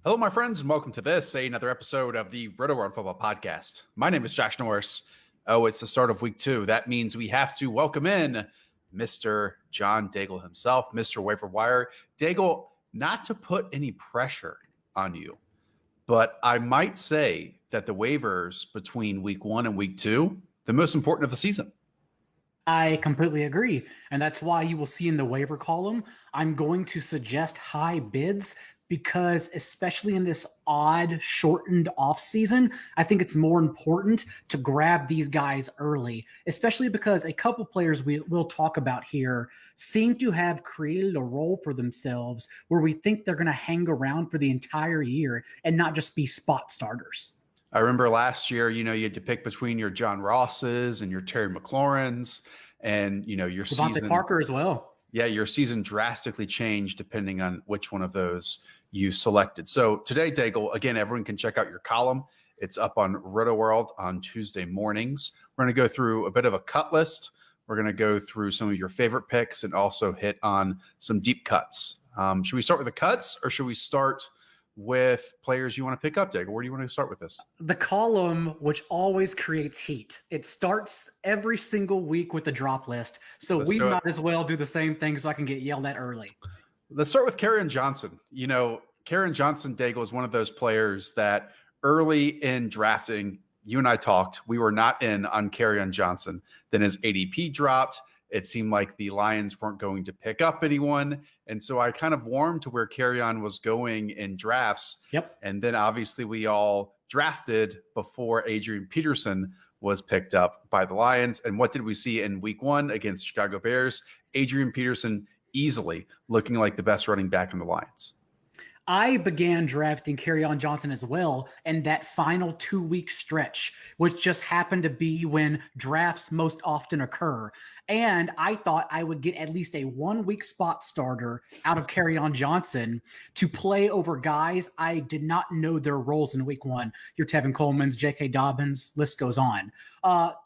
Hello, my friends, and welcome to another episode of the Rotoworld Football Podcast. My name is Josh Norris. Oh, it's the start of week 2. That means we have to welcome in Mr. John Daigle himself, Mr. Waiver Wire. Daigle, not to put any pressure on you, but I might say that the waivers between week 1 and week 2, the most important of the season. I completely agree. And that's why you will see in the waiver column, I'm going to suggest high bids because especially in this odd shortened off season, I think it's more important to grab these guys early, especially because a couple players we'll talk about here seem to have created a role for themselves where we think they're going to hang around for the entire year and not just be spot starters. I remember last year, you had to pick between your John Rosses and your Terry McLaurins and, your Devontae season. Parker as well. Yeah, your season drastically changed depending on which one of those you selected. So today, Daigle, again, everyone can check out your column. It's up on Rotoworld on Tuesday mornings. We're going to go through a bit of a cut list. We're going to go through some of your favorite picks and also hit on some deep cuts. Should we start with the cuts or should we start with players you want to pick up, Daigle? Where do you want to start with this? The column, which always creates heat. It starts every single week with the drop list. So we might as well do the same thing so I can get yelled at early. Let's start with Kerryon Johnson. Kerryon Johnson, Daigle, is one of those players that early in drafting, you and I talked, we were not in on Kerryon Johnson. Then his ADP dropped. It seemed like the Lions weren't going to pick up anyone. And so I kind of warmed to where Kerryon was going in drafts. Yep. And then obviously we all drafted before Adrian Peterson was picked up by the Lions. And what did we see in week 1 against the Chicago Bears? Adrian Peterson easily looking like the best running back in the Lions. I began drafting Kerryon Johnson as well in that final 2-week stretch, which just happened to be when drafts most often occur. And I thought I would get at least a 1-week spot starter out of Kerryon Johnson to play over guys I did not know their roles in week 1. Your Tevin Coleman's, J.K. Dobbins, list goes on.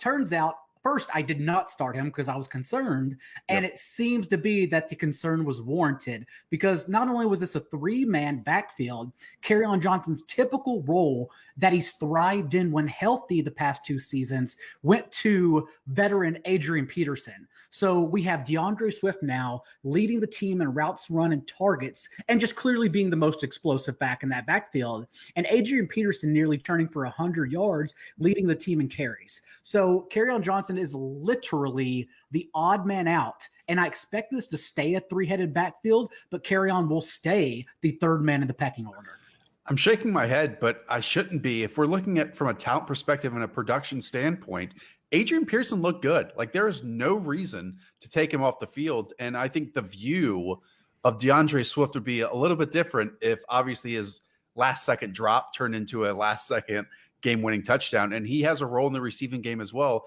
Turns out, first, I did not start him because I was concerned, and It seems to be that the concern was warranted because not only was this a 3-man backfield, Kerryon Johnson's typical role that he's thrived in when healthy the past 2 seasons went to veteran Adrian Peterson. So we have DeAndre Swift now leading the team in routes run and targets and just clearly being the most explosive back in that backfield. And Adrian Peterson nearly turning for 100 yards, leading the team in carries. So Kerryon Johnson is literally the odd man out. And I expect this to stay a 3-headed backfield, but Kerryon will stay the 3rd man in the pecking order. I'm shaking my head, but I shouldn't be. If we're looking at from a talent perspective and a production standpoint, Adrian Peterson looked good. Like there is no reason to take him off the field. And I think the view of DeAndre Swift would be a little bit different if obviously his last second drop turned into a last second game-winning touchdown. And he has a role in the receiving game as well.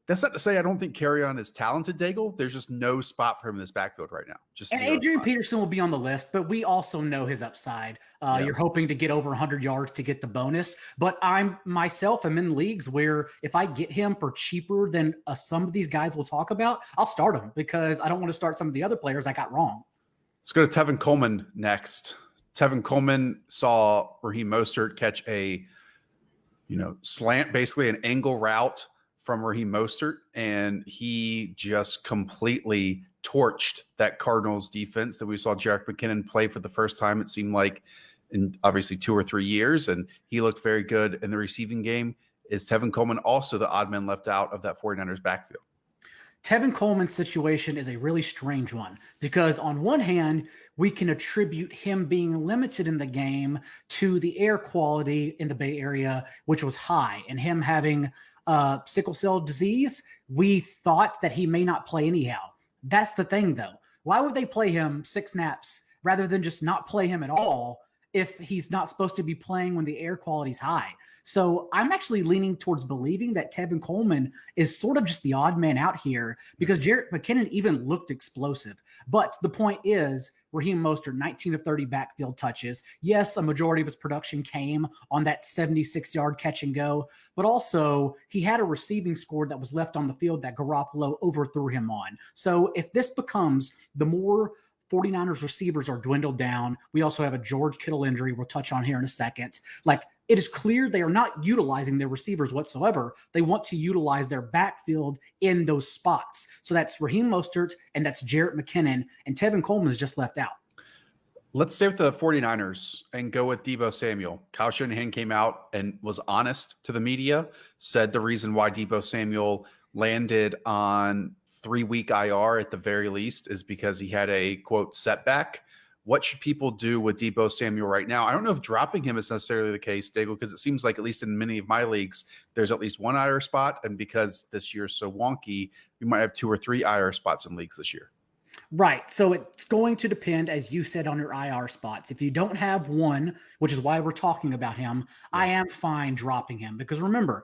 That's not to say I don't think Kerryon is talented, Daigle. There's just no spot for him in this backfield right now. And Adrian Peterson will be on the list, but we also know his upside. You're hoping to get over 100 yards to get the bonus. But I'm in leagues where if I get him for cheaper than some of these guys we'll talk about, I'll start him because I don't want to start some of the other players I got wrong. Let's go to Tevin Coleman next. Tevin Coleman saw Raheem Mostert catch a slant, basically an angle route from Raheem Mostert, and he just completely torched that Cardinals defense that we saw Jerick McKinnon play for the first time, it seemed like, in obviously 2 or 3 years, and he looked very good in the receiving game. Is Tevin Coleman also the odd man left out of that 49ers backfield? Tevin Coleman's situation is a really strange one because on one hand, we can attribute him being limited in the game to the air quality in the Bay Area, which was high, and him having sickle cell disease. We thought that he may not play anyhow. That's the thing, though. Why would they play him 6 snaps rather than just not play him at all if he's not supposed to be playing when the air quality is high? So I'm actually leaning towards believing that Tevin Coleman is sort of just the odd man out here because Jerick McKinnon even looked explosive. But the point is, Raheem Mostert, 19 of 30 backfield touches. Yes, a majority of his production came on that 76-yard catch and go, but also he had a receiving score that was left on the field that Garoppolo overthrew him on. So if this becomes the more 49ers receivers are dwindled down. We also have a George Kittle injury we'll touch on here in a second. Like, it is clear they are not utilizing their receivers whatsoever. They want to utilize their backfield in those spots. So that's Raheem Mostert and that's Jarrett McKinnon, and Tevin Coleman is just left out. Let's stay with the 49ers and go with Deebo Samuel. Kyle Shanahan came out and was honest to the media, said the reason why Deebo Samuel landed on 3-week IR at the very least is because he had a, quote, setback. What should people do with Deebo Samuel right now? I don't know if dropping him is necessarily the case, Daigle, because it seems like, at least in many of my leagues, there's at least one IR spot. And because this year is so wonky, we might have 2 or 3 IR spots in leagues this year. Right. So it's going to depend, as you said, on your IR spots. If you don't have one, which is why we're talking about him, I am fine dropping him, because remember,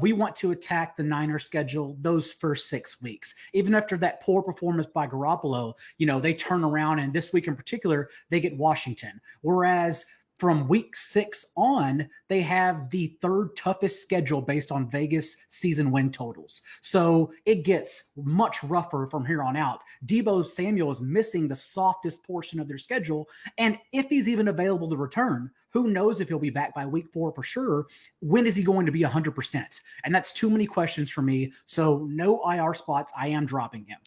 we want to attack the Niners schedule those first 6 weeks. Even after that poor performance by Garoppolo, they turn around, and this week in particular, they get Washington. Whereas from week 6 on, they have the 3rd toughest schedule based on Vegas season win totals. So it gets much rougher from here on out. Deebo Samuel is missing the softest portion of their schedule. And if he's even available to return, who knows if he'll be back by week 4 for sure. When is he going to be 100%? And that's too many questions for me. So no IR spots. I am dropping him.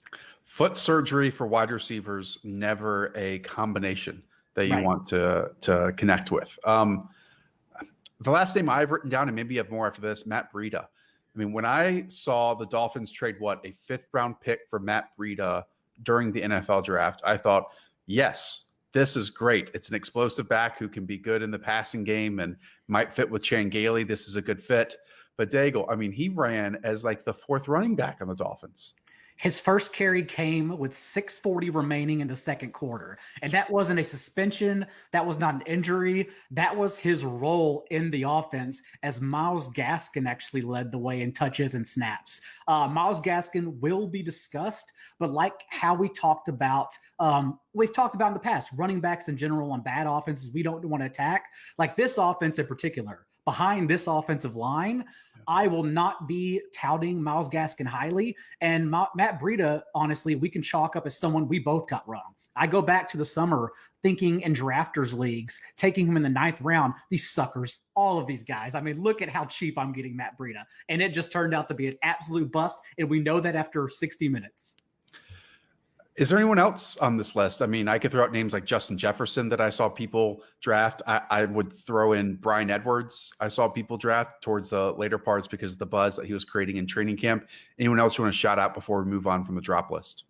Foot surgery for wide receivers, never a combination that you want to connect with. The last name I've written down, and maybe you have more after this, Matt Breida. I mean, when I saw the Dolphins trade, a 5th-round pick for Matt Breida during the NFL draft, I thought, yes, this is great. It's an explosive back who can be good in the passing game and might fit with Chan Gailey. This is a good fit. But Daigle, I mean, he ran as like the 4th running back on the Dolphins. His first carry came with 6:40 remaining in the second quarter. And that wasn't a suspension. That was not an injury. That was his role in the offense, as Myles Gaskin actually led the way in touches and snaps. Myles Gaskin will be discussed, but like how we've talked about in the past, running backs in general on bad offenses we don't want to attack. Like this offense in particular, behind this offensive line, I will not be touting Myles Gaskin highly. And Matt Breida, honestly, we can chalk up as someone we both got wrong. I go back to the summer thinking in drafters leagues, taking him in the 9th round, these suckers, all of these guys. I mean, look at how cheap I'm getting Matt Breida. And it just turned out to be an absolute bust. And we know that after 60 minutes. Is there anyone else on this list? I mean, I could throw out names like Justin Jefferson that I saw people draft. I would throw in Bryan Edwards. I saw people draft towards the later parts because of the buzz that he was creating in training camp. Anyone else you want to shout out before we move on from the drop list?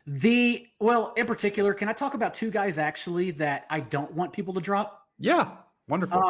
In particular, can I talk about 2 guys actually that I don't want people to drop? Yeah, wonderful.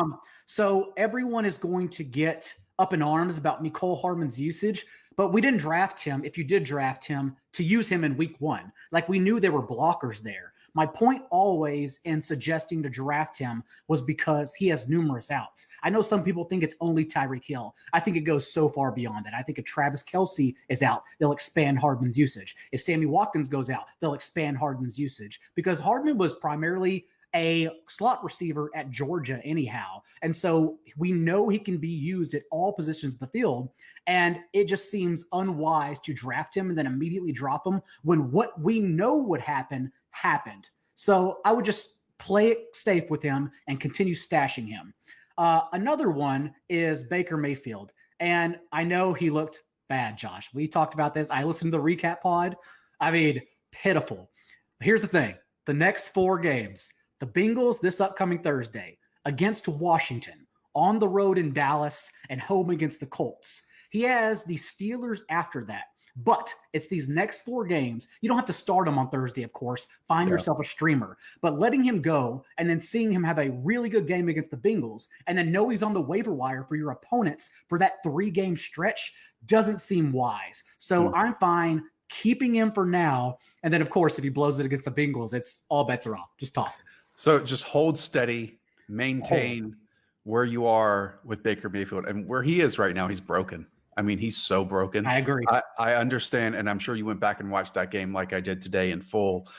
So everyone is going to get up in arms about Mecole Hardman's usage, but we didn't draft him, if you did draft him, to use him in week 1. Like, we knew there were blockers there. My point always in suggesting to draft him was because he has numerous outs. I know some people think it's only Tyreek Hill. I think it goes so far beyond that. I think if Travis Kelce is out, they'll expand Hardman's usage. If Sammy Watkins goes out, they'll expand Hardman's usage, because Hardman was primarily a slot receiver at Georgia anyhow. And so we know he can be used at all positions of the field. And it just seems unwise to draft him and then immediately drop him when what we know would happen happened. So I would just play it safe with him and continue stashing him. Another one is Baker Mayfield. And I know he looked bad, Josh. We talked about this. I listened to the recap pod. I mean, pitiful. Here's the thing. The next 4 games, the Bengals this upcoming Thursday, against Washington, on the road in Dallas, and home against the Colts. He has the Steelers after that, but it's these next 4 games. You don't have to start him on Thursday, of course. Find yourself a streamer. But letting him go and then seeing him have a really good game against the Bengals and then know he's on the waiver wire for your opponents for that 3-game stretch doesn't seem wise. So I'm fine keeping him for now. And then, of course, if he blows it against the Bengals, it's all bets are off. Just toss it. So just hold steady, maintain where you are with Baker Mayfield, and where he is right now, he's broken. I mean, he's so broken. I agree. I understand, and I'm sure you went back and watched that game like I did today in full.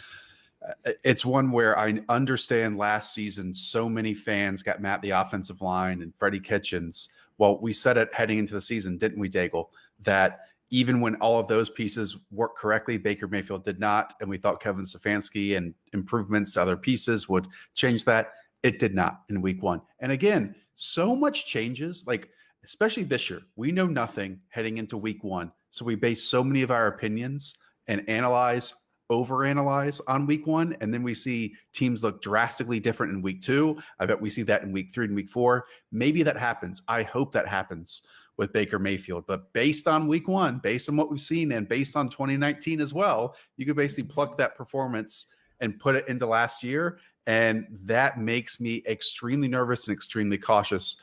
It's one where I understand last season so many fans got mad at the offensive line and Freddie Kitchens. Well, we said it heading into the season, didn't we, Daigle, that even when all of those pieces worked correctly, Baker Mayfield did not. And we thought Kevin Stefanski and improvements to other pieces would change that. It did not in week 1. And again, so much changes, like especially this year. We know nothing heading into week 1. So we base so many of our opinions and overanalyze on week 1. And then we see teams look drastically different in week 2. I bet we see that in week 3 and week 4. Maybe that happens. I hope that happens with Baker Mayfield. But based on week 1, based on what we've seen, and based on 2019 as well, you could basically pluck that performance and put it into last year. And that makes me extremely nervous and extremely cautious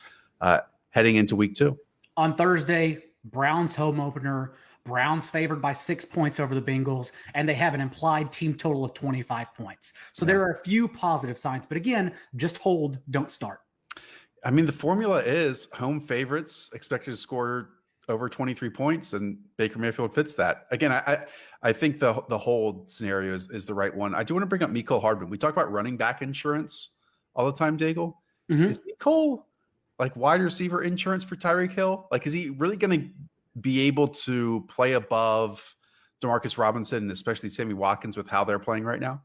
heading into week 2. On Thursday, Browns home opener. Browns favored by 6 points over the Bengals, and they have an implied team total of 25 points. So there are a few positive signs, but again, just hold, don't start. I mean, the formula is home favorites expected to score over 23 points, and Baker Mayfield fits that. Again, I think the hold scenario is the right one. I do want to bring up Mecole Hardman. We talk about running back insurance all the time, Daigle. Mm-hmm. Is Mecole like wide receiver insurance for Tyreek Hill? Like, is he really going to be able to play above Demarcus Robinson and especially Sammy Watkins with how they're playing right now?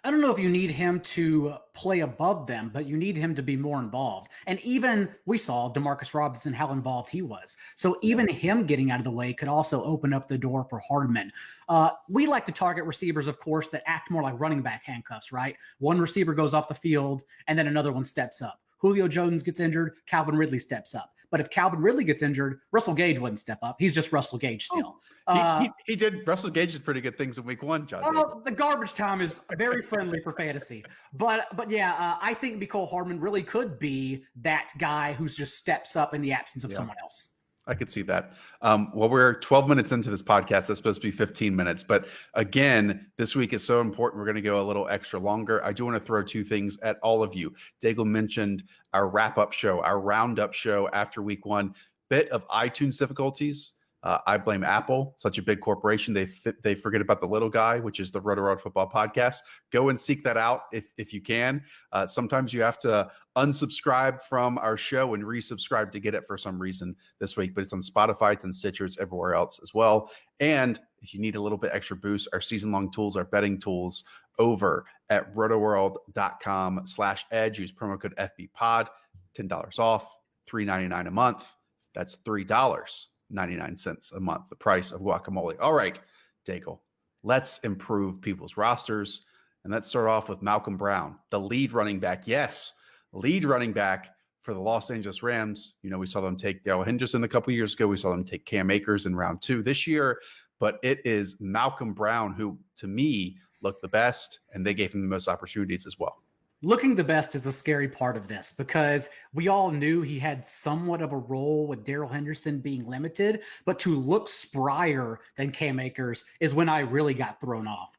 I don't know if you need him to play above them, but you need him to be more involved. And even we saw Demarcus Robinson, how involved he was. So even him getting out of the way could also open up the door for Hardman. We like to target receivers, of course, that act more like running back handcuffs, right? One receiver goes off the field and then another one steps up. Julio Jones gets injured, Calvin Ridley steps up. But if Calvin Ridley gets injured, Russell Gage wouldn't step up. He's just Russell Gage still. He did. Russell Gage did pretty good things in week 1, John. The garbage time is very friendly for fantasy. But yeah, I think Mecole Hardman really could be that guy who's just steps up in the absence of someone else. I could see that. Well, we're 12 minutes into this podcast. That's supposed to be 15 minutes. But again, this week is so important. We're going to go a little extra longer. I do want to throw 2 things at all of you. Daigle mentioned our wrap-up show, our roundup show after week 1. Bit of iTunes difficulties. I blame Apple, such a big corporation. They forget about the little guy, which is the Rotoworld Football Podcast. Go and seek that out if you can. Sometimes you have to unsubscribe from our show and resubscribe to get it for some reason this week. But it's on Spotify, it's on Stitcher, it's everywhere else as well. And if you need a little bit extra boost, our season-long tools, our betting tools over at rotoworld.com/edge. Use promo code FBPOD, $10 off, $3.99 a month. That's $3.99 a month, the price of guacamole. All right, Daigle, let's improve people's rosters. And let's start off with Malcolm Brown, the lead running back. Yes, lead running back for the Los Angeles Rams. You know, we saw them take Darrell Henderson a couple of years ago. We saw them take Cam Akers in round 2 this year. But it is Malcolm Brown who, to me, looked the best, and they gave him the most opportunities as well. Looking the best is the scary part of this because we all knew he had somewhat of a role with Darrell Henderson being limited, but to look sprier than Cam Akers is when I really got thrown off.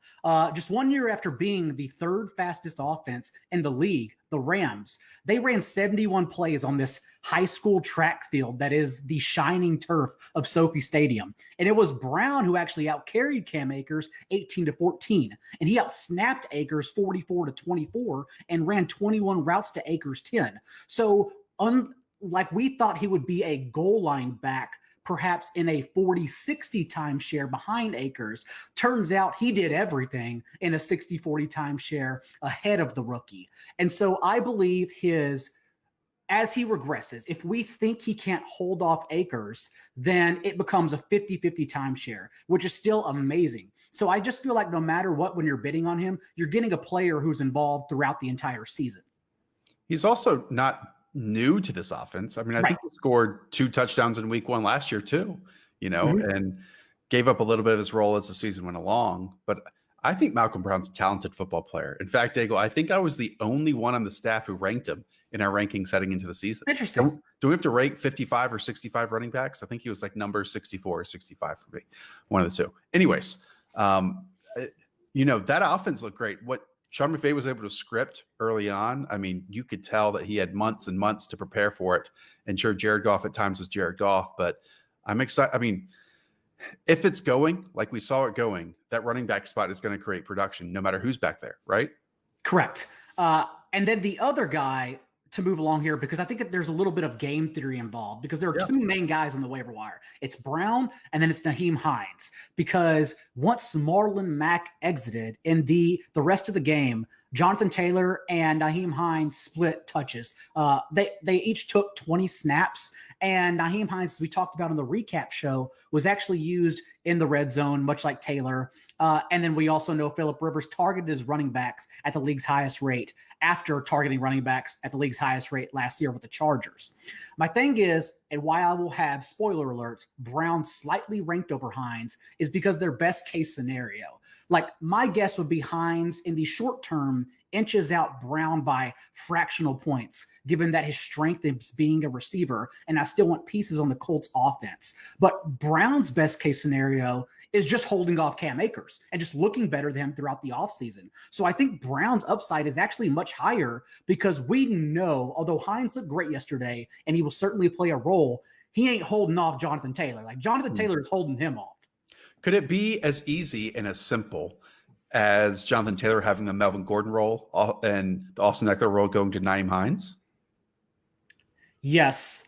Just 1 year after being the 3rd fastest offense in the league, the Rams, they ran 71 plays on this high school track field that is the shining turf of Sophie Stadium. And it was Brown who actually outcarried Cam Akers 18-14. And he outsnapped Akers 44-24 and ran 21 routes to Akers 10. So like we thought he would be a goal line back, perhaps in a 40-60 timeshare behind Akers. Turns out he did everything in a 60-40 timeshare ahead of the rookie. And so I believe as he regresses, if we think he can't hold off Akers, then it becomes a 50-50 timeshare, which is still amazing. So I just feel like no matter what, when you're bidding on him, you're getting a player who's involved throughout the entire season. He's also not new to this offense. I mean, I think he scored 2 touchdowns in week 1 last year too, you know, and gave up a little bit of his role as the season went along. But I think Malcolm Brown's a talented football player. In fact, Daigle, I think I was the only one on the staff who ranked him in our rankings heading into the season. Interesting. Do we have to rank 55 or 65 running backs? I think he was like number 64 or 65 for me, one of the 2. Anyways, you know, that offense looked great. What Sean McVay was able to script early on, I mean, you could tell that he had months and months to prepare for it. And sure, Jared Goff at times was Jared Goff, but I'm excited. I mean, if it's going like we saw it going, that running back spot is going to create production no matter who's back there, right? Correct. And then the other guy to move along here because I think that there's a little bit of game theory involved because there are two main guys on the waiver wire. It's Brown and then it's Nyheim Hines. Because once Marlon Mack exited in the rest of the game, Jonathan Taylor and Nyheim Hines split touches. They each took 20 snaps, and Nyheim Hines, as we talked about on the recap show, was actually used in the red zone, much like Taylor. And then we also know Phillip Rivers targeted his running backs at the league's highest rate after targeting running backs at the league's highest rate last year with the Chargers. My thing is, and why I will have, spoiler alerts, Brown slightly ranked over Hines is because their best case scenario. Like, my guess would be Hines in the short term inches out Brown by fractional points, given that his strength is being a receiver, and I still want pieces on the Colts offense. But Brown's best case scenario is just holding off Cam Akers and just looking better than him throughout the offseason. So I think Brown's upside is actually much higher because we know, although Hines looked great yesterday, and he will certainly play a role, he ain't holding off Jonathan Taylor. Like, Jonathan Taylor is holding him off. Could it be as easy and as simple as Jonathan Taylor having the Melvin Gordon role and the Austin Eckler role going to Nyheim Hines? Yes.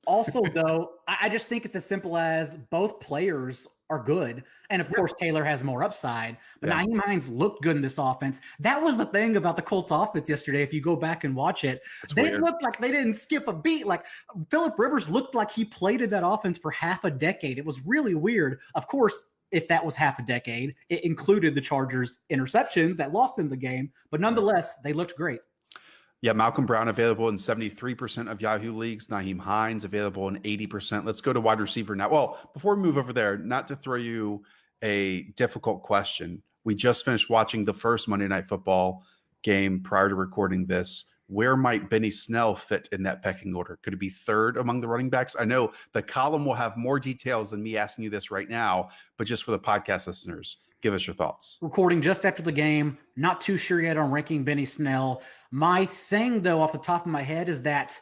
Also, though, I just think it's as simple as both players are good. And, of course, Taylor has more upside. But Nyheim Hines looked good in this offense. That was the thing about the Colts offense yesterday. If you go back and watch it, they looked like they didn't skip a beat. Like, Phillip Rivers looked like he played in that offense for half a decade. It was really weird. Of course, if that was half a decade, it included the Chargers' interceptions that lost them the game. But nonetheless, they looked great. Yeah, Malcolm Brown available in 73% of Yahoo leagues. Nyheim Hines available in 80%. Let's go to wide receiver now. Well, before we move over there, not to throw you a difficult question. We just finished watching the first Monday Night Football game prior to recording this. Where might Benny Snell fit in that pecking order? Could it be third among the running backs? I know the column will have more details than me asking you this right now, but just for the podcast listeners, give us your thoughts. Recording just after the game. Not too sure yet on ranking Benny Snell. My thing, though, off the top of my head is that,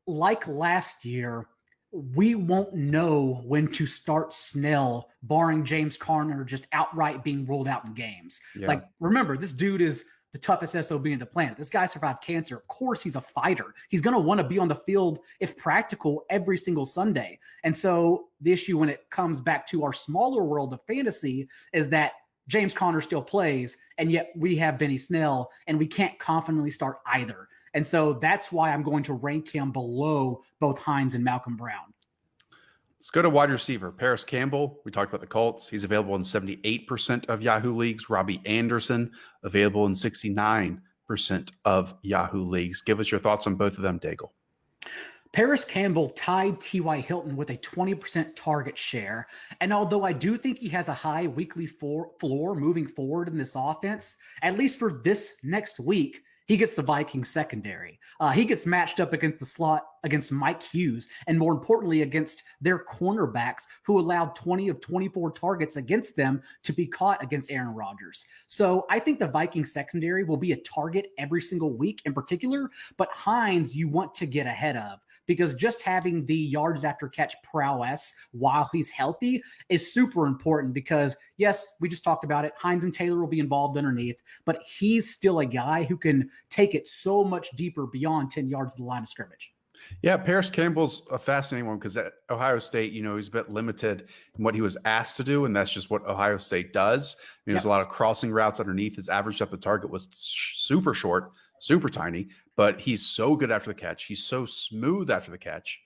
like last year, we won't know when to start Snell, barring James Conner just outright being ruled out in games. Yeah. Like, remember, this dude is the toughest SOB in the planet. This guy survived cancer. Of course, he's a fighter. He's going to want to be on the field, if practical, every single Sunday. And so the issue when it comes back to our smaller world of fantasy is that James Conner still plays, and yet we have Benny Snell, and we can't confidently start either. And so that's why I'm going to rank him below both Hines and Malcolm Brown. Let's go to wide receiver. Paris Campbell, we talked about the Colts. He's available in 78% of Yahoo leagues. Robbie Anderson, available in 69% of Yahoo leagues. Give us your thoughts on both of them, Daigle. Paris Campbell tied T.Y. Hilton with a 20% target share. And although I do think he has a high weekly floor moving forward in this offense, at least for this next week, he gets the Vikings secondary. He gets matched up against the slot against Mike Hughes, and more importantly, against their cornerbacks who allowed 20 of 24 targets against them to be caught against Aaron Rodgers. So I think the Vikings secondary will be a target every single week in particular, but Hines you want to get ahead of, because just having the yards after catch prowess while he's healthy is super important because, yes, we just talked about it. Hines and Taylor will be involved underneath, but he's still a guy who can take it so much deeper beyond 10 yards of the line of scrimmage. Yeah, Paris Campbell's a fascinating one because at Ohio State, he's a bit limited in what he was asked to do, and that's just what Ohio State does. There's a lot of crossing routes underneath. His average depth of target was super short, super tiny, but he's so good after the catch. He's so smooth after the catch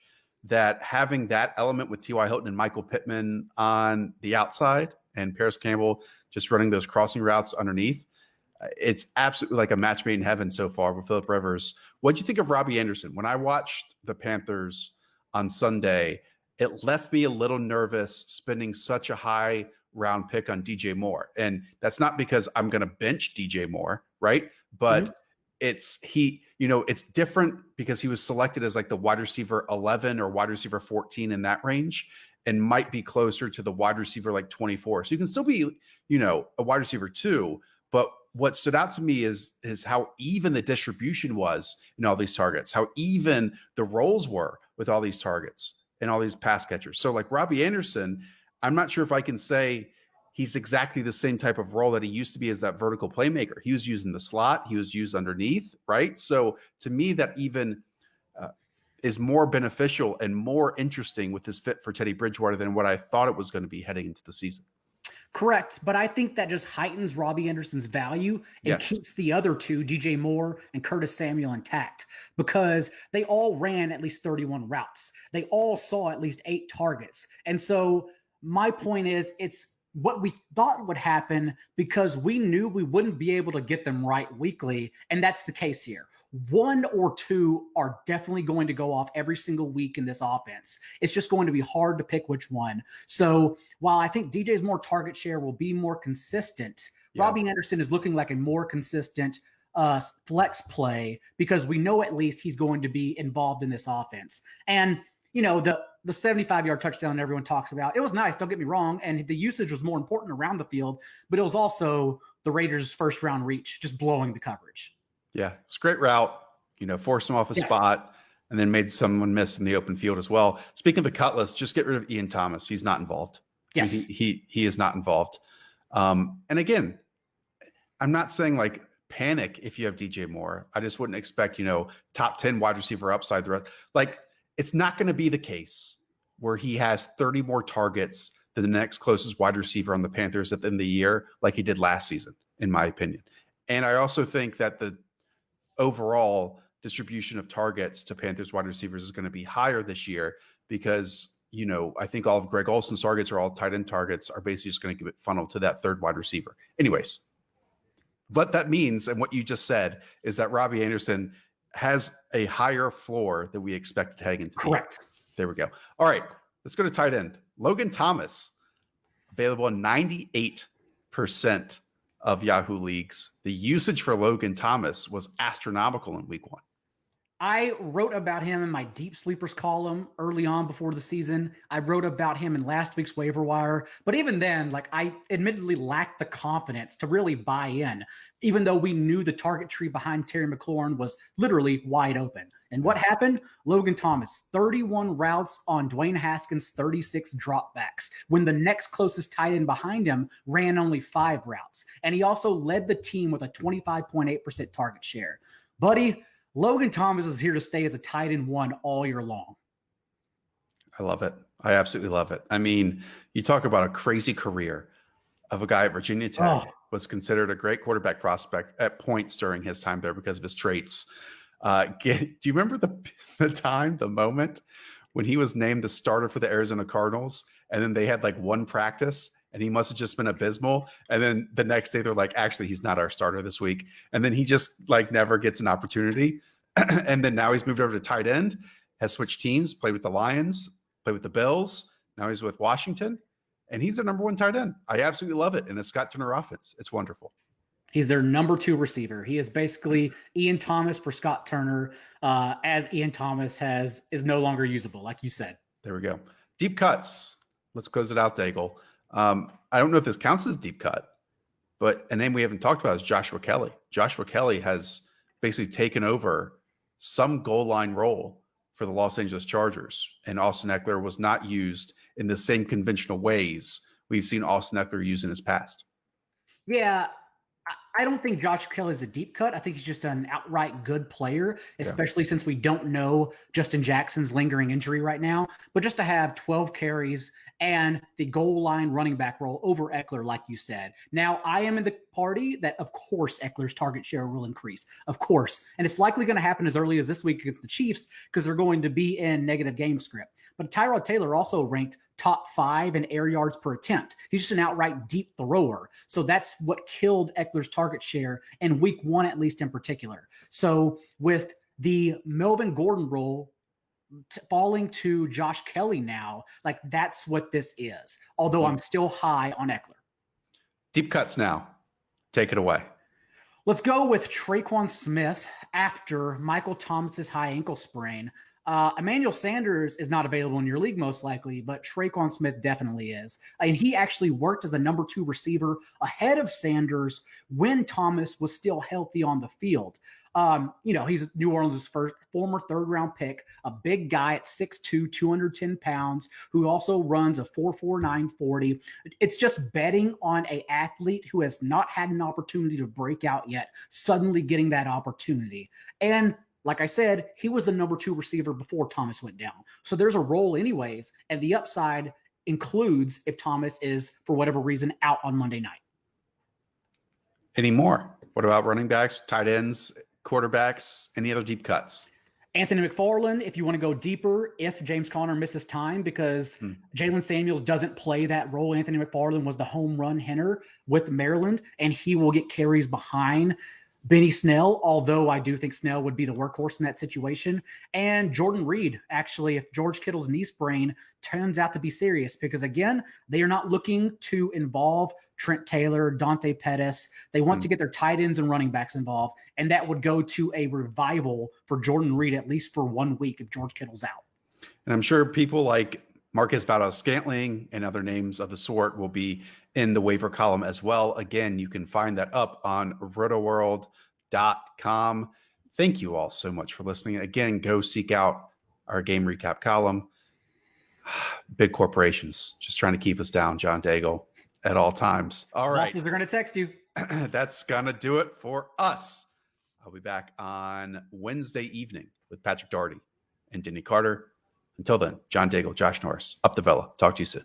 that having that element with T.Y. Hilton and Michael Pittman on the outside and Paris Campbell just running those crossing routes underneath, it's absolutely like a match made in heaven so far with Phillip Rivers. What'd you think of Robbie Anderson? When I watched the Panthers on Sunday, it left me a little nervous spending such a high round pick on DJ Moore. And that's not because I'm going to bench DJ Moore, right? But it's different because he was selected as like the wide receiver 11 or wide receiver 14 in that range, and might be closer to the wide receiver like 24. So you can still be, a wide receiver 2, but what stood out to me is how even the distribution was in all these targets, how even the roles were with all these targets and all these pass catchers. So like Robbie Anderson, I'm not sure if I can say he's exactly the same type of role that he used to be as that vertical playmaker. He was used in the slot. He was used underneath, right? So to me, that even is more beneficial and more interesting with his fit for Teddy Bridgewater than what I thought it was going to be heading into the season. Correct. But I think that just heightens Robbie Anderson's value and keeps the other two, DJ Moore and Curtis Samuel, intact because they all ran at least 31 routes. They all saw at least 8 targets. And so my point is, it's what we thought would happen because we knew we wouldn't be able to get them right weekly. And that's the case here. 1 or 2 are definitely going to go off every single week in this offense. It's just going to be hard to pick which one. So while I think DJ's more target share will be more consistent, Robbie Anderson is looking like a more consistent flex play because we know at least he's going to be involved in this offense. And, you know, the 75-yard touchdown everyone talks about, it was nice, don't get me wrong, and the usage was more important around the field, but it was also the Raiders' first-round reach, just blowing the coverage. Yeah, it's a great route, you know, forced him off a spot and then made someone miss in the open field as well. Speaking of the cut list, just get rid of Ian Thomas. He's not involved. Yes. I mean, he is not involved. And again, I'm not saying like panic if you have DJ Moore. I just wouldn't expect, you know, top 10 wide receiver upside the rest. Like, it's not going to be the case where he has 30 more targets than the next closest wide receiver on the Panthers at the end of the year, like he did last season, in my opinion. And I also think that the overall distribution of targets to Panthers wide receivers is going to be higher this year because, you know, I think all of Greg Olson's targets or all tight end targets are basically just going to get funneled to that third wide receiver. Anyways, what that means and what you just said is that Robbie Anderson has a higher floor than we expected heading into the year. There we go. All right, let's go to tight end. Logan Thomas, available in 98% of Yahoo leagues. The usage for Logan Thomas was astronomical in week 1. I wrote about him in my deep sleepers column early on before the season. I wrote about him in last week's waiver wire. But even then, like, I admittedly lacked the confidence to really buy in, even though we knew the target tree behind Terry McLaurin was literally wide open. And what happened? Logan Thomas, 31 routes on Dwayne Haskins' 36 dropbacks, when the next closest tight end behind him ran only 5 routes. And he also led the team with a 25.8% target share. Buddy, Logan Thomas is here to stay as a tight end 1 all year long. I love it. I absolutely love it. I mean, you talk about a crazy career of a guy at Virginia Tech, was considered a great quarterback prospect at points during his time there because of his traits. Do you remember the moment when he was named the starter for the Arizona Cardinals and then they had like one practice and he must have just been abysmal. And then the next day they're like, actually, he's not our starter this week. And then he just like never gets an opportunity. And then now he's moved over to tight end, has switched teams, played with the Lions, played with the Bills. Now he's with Washington and he's their number 1 tight end. I absolutely love it. And the Scott Turner offense, it's wonderful. He's their number 2 receiver. He is basically Ian Thomas for Scott Turner, as Ian Thomas is no longer usable, like you said. There we go. Deep cuts. Let's close it out, Daigle. I don't know if this counts as deep cut, but a name we haven't talked about is Joshua Kelly. Joshua Kelly has basically taken over some goal line role for the Los Angeles Chargers, and Austin Eckler was not used in the same conventional ways we've seen Austin Eckler use in his past. Yeah, I don't think Josh Kelly is a deep cut. I think he's just an outright good player, especially since we don't know Justin Jackson's lingering injury right now. But just to have 12 carries and the goal line running back role over Eckler, like you said. Now, I am in the party that, of course, Eckler's target share will increase. Of course. And it's likely going to happen as early as this week against the Chiefs because they're going to be in negative game script. But Tyrod Taylor also ranked top 5 in air yards per attempt. He's just an outright deep thrower. So that's what killed Eckler's target share in week 1, at least in particular. So with the Melvin Gordon role falling to Josh Kelly now, like that's what this is. Although I'm still high on Eckler. Deep cuts now. Take it away. Let's go with Traquan Smith after Michael Thomas's high ankle sprain. Emmanuel Sanders is not available in your league most likely, but Traquan Smith definitely is. And he actually worked as the number 2 receiver ahead of Sanders when Thomas was still healthy on the field. He's New Orleans' former third-round pick, a big guy at 6'2", 210 pounds, who also runs a 4.49 40. It's just betting on an athlete who has not had an opportunity to break out yet, suddenly getting that opportunity. And like I said, he was the number 2 receiver before Thomas went down. So there's a role anyways, and the upside includes if Thomas is, for whatever reason, out on Monday night. Any more? What about running backs, tight ends, quarterbacks, any other deep cuts? Anthony McFarland, if you want to go deeper, if James Conner misses time, because Jalen Samuels doesn't play that role. Anthony McFarland was the home run hitter with Maryland, and he will get carries behind Benny Snell, although I do think Snell would be the workhorse in that situation. And Jordan Reed, actually, if George Kittle's knee sprain turns out to be serious, because again, they are not looking to involve Trent Taylor, Dante Pettis. They want to get their tight ends and running backs involved, and that would go to a revival for Jordan Reed, at least for 1 week if George Kittle's out. And I'm sure people like Marcus Valdes-Scantling and other names of the sort will be in the waiver column as well. Again, you can find that up on rotoworld.com. Thank you all so much for listening. Again, go seek out our game recap column. Big corporations just trying to keep us down, John Daigle, at all times. All right. Bosses are going to text you. That's going to do it for us. I'll be back on Wednesday evening with Patrick Doherty and Denny Carter. Until then, John Daigle, Josh Norris, up the Vela. Talk to you soon.